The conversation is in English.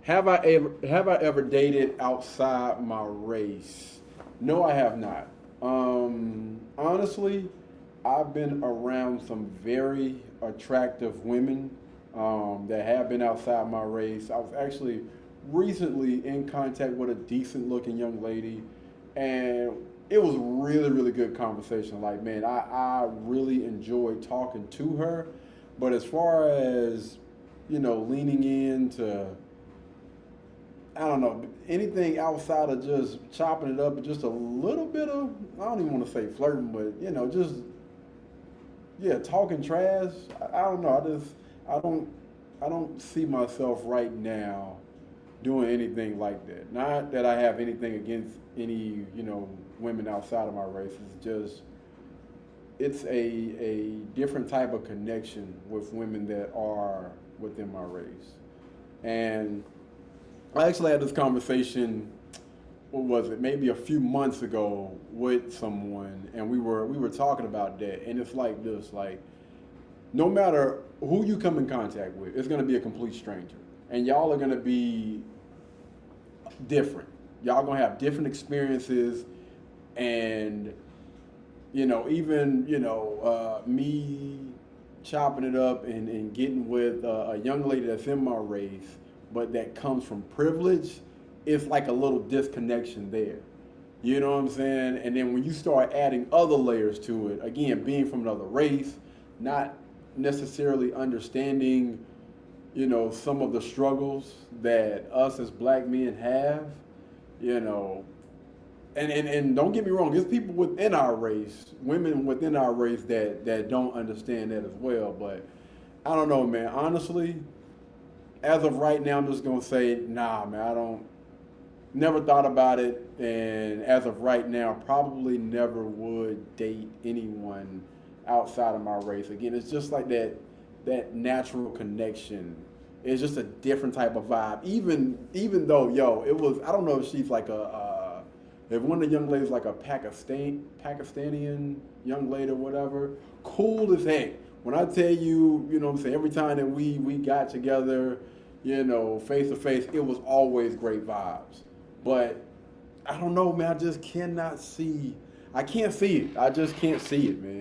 Have I ever dated outside my race? No, I have not. Honestly, I've been around some very attractive women that have been outside my race. I was actually recently in contact with a decent looking young lady, and it was really, really good conversation. Like, man, I really enjoyed talking to her. But as far as, leaning into, I don't know, anything outside of just chopping it up, just a little bit of, I don't even want to say flirting, but, just, yeah, talking trash. I don't know. I don't, I don't see myself right now doing anything like that. Not that I have anything against any, women outside of my race. It's just, it's a different type of connection with women that are within my race. And I actually had this conversation, what was it, maybe a few months ago with someone, and we were talking about that, and it's like this, like, no matter who you come in contact with, it's gonna be a complete stranger. And y'all are gonna be different. Y'all gonna have different experiences, and even me chopping it up and getting with a young lady that's in my race, but that comes from privilege, it's like a little disconnection there. You know what I'm saying? And then when you start adding other layers to it, again, being from another race, not necessarily understanding, some of the struggles that us as black men have, you know, and don't get me wrong, there's people within our race, women within our race that don't understand that as well. But I don't know, man. Honestly, as of right now, I'm just gonna say, nah, man. I don't. Never thought about it, and as of right now, probably never would date anyone outside of my race. Again, it's just like that natural connection. It's just a different type of vibe. Even though, yo, it was, I don't know if she's like if one of the young ladies like a Pakistanian young lady or whatever, cool as heck. When I tell you, you know what I'm saying, every time that we got together, face to face, it was always great vibes. But I don't know, man. I just cannot see. I can't see it. I just can't see it, man.